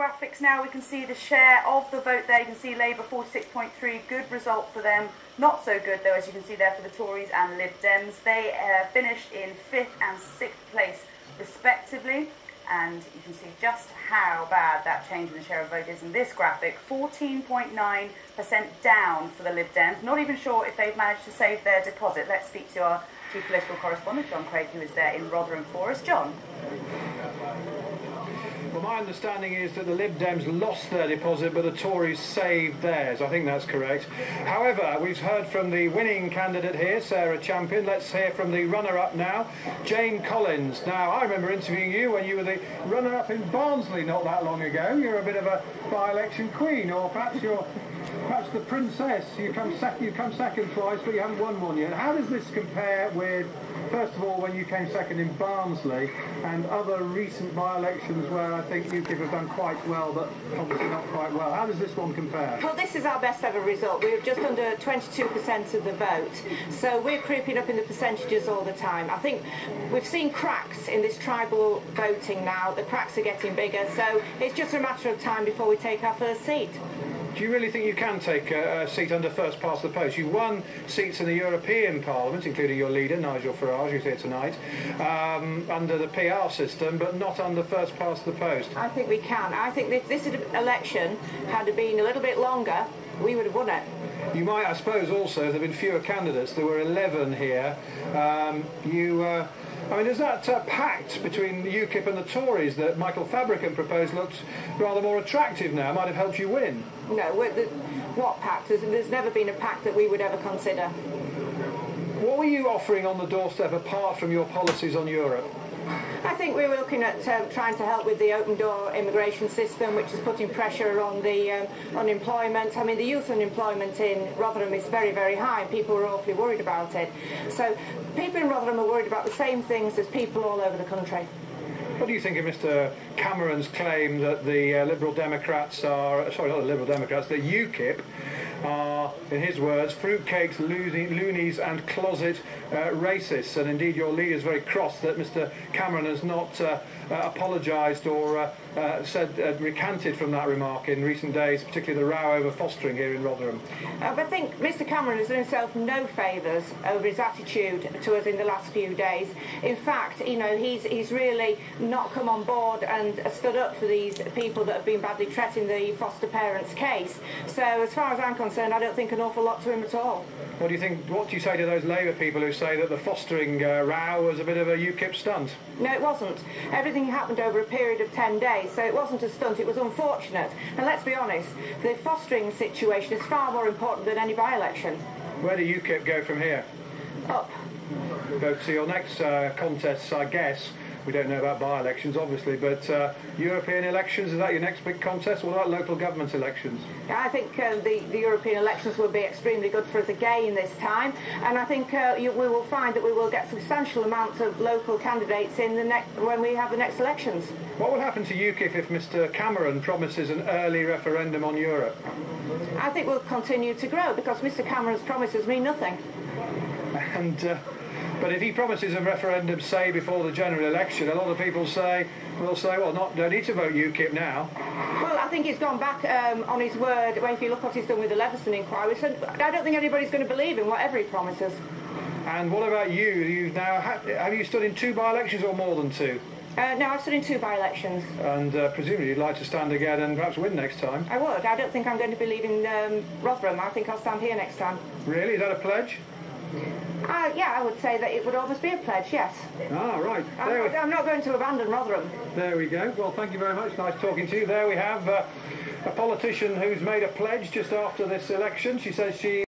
graphics now. We can see the share of the vote there. You can see Labour 46.3, good result for them. Not so good though, as you can see there, for the Tories and Lib Dems. They finished in 5th and 6th place respectively, and you can see just how bad that change in the share of vote is in this graphic. 14.9% down for the Lib Dems. Not even sure if they've managed to save their deposit. Let's speak to our chief political correspondent, John Craig, who is there in Rotherham for us. John. Well, my understanding is that the Lib Dems lost their deposit, but the Tories saved theirs. I think that's correct. However, we've heard from the winning candidate here, Sarah Champion. Let's hear from the runner-up now, Jane Collins. Now, I remember interviewing you when you were the runner-up in Barnsley not that long ago. You're a bit of a by-election queen, or perhaps the princess. You come second twice, but you haven't won one yet. How does this compare with, first of all, when you came second in Barnsley and other recent by-elections where I think UKIP have done quite well, but obviously not quite well? How does this one compare? Well, this is our best ever result. We're just under 22% of the vote, so we're creeping up in the percentages all the time. I think we've seen cracks in this tribal voting now. The cracks are getting bigger, so it's just a matter of time before we take our first seat. Do you really think you can take a seat under first past the post? You've won seats in the European Parliament, including your leader, Nigel Farage, who's here tonight, under the PR system, but not under first past the post. I think we can. I think if this election had been a little bit longer, we would have won it. You might, I suppose, also, there have been fewer candidates. There were 11 here. I mean, does that pact between the UKIP and the Tories that Michael Fabricant proposed looked rather more attractive now? Might have helped you win. No, what pact? There's never been a pact that we would ever consider. What were you offering on the doorstep apart from your policies on Europe? I think we were looking at trying to help with the open door immigration system, which is putting pressure on the unemployment. I mean, the youth unemployment in Rotherham is very, very high. People are awfully worried about it. So people in Rotherham are worried about the same things as people all over the country. What do you think of Mr Cameron's claim that the Liberal Democrats are, sorry, not the Liberal Democrats, the UKIP are, in his words, fruitcakes, loonies and closet racists? And indeed your leader's very cross that Mr Cameron has not apologised or recanted from that remark in recent days, particularly the row over fostering here in Rotherham. I think Mr Cameron has done himself no favours over his attitude to us in the last few days. In fact, you know, he's really not come on board and stood up for these people that have been badly treated in the foster parents case. So as far as I'm concerned, I don't think an awful lot to him at all. What do you think? What do you say to those Labour people who say that the fostering row was a bit of a UKIP stunt? No, it wasn't. Everything happened over a period of 10 days, so it wasn't a stunt, it was unfortunate. And let's be honest, the fostering situation is far more important than any by-election. Where do UKIP go from here? Up. Go to your next contests, I guess. We don't know about by-elections, obviously, but European elections, is that your next big contest? What about local government elections? I think the European elections will be extremely good for us again this time, and I think we will find that we will get substantial amounts of local candidates in when we have the next elections. What will happen to UKIP if Mr Cameron promises an early referendum on Europe? I think we'll continue to grow, because Mr Cameron's promises mean nothing. And but if he promises a referendum, say, before the general election, a lot of people will say, well, don't need to vote UKIP now. Well, I think he's gone back on his word. Well, if you look what he's done with the Leveson inquiry, so I don't think anybody's going to believe him, whatever he promises. And what about you? You've now have you stood in 2 by-elections or more than 2? No, I've stood in 2 by-elections. And presumably you'd like to stand again and perhaps win next time? I would. I don't think I'm going to be leaving Rotherham. I think I'll stand here next time. Really? Is that a pledge? Yeah, I would say that it would always be a pledge, yes. Ah, right. I'm not going to abandon Rotherham. There we go. Well, thank you very much. Nice talking to you. There we have a politician who's made a pledge just after this election. She says she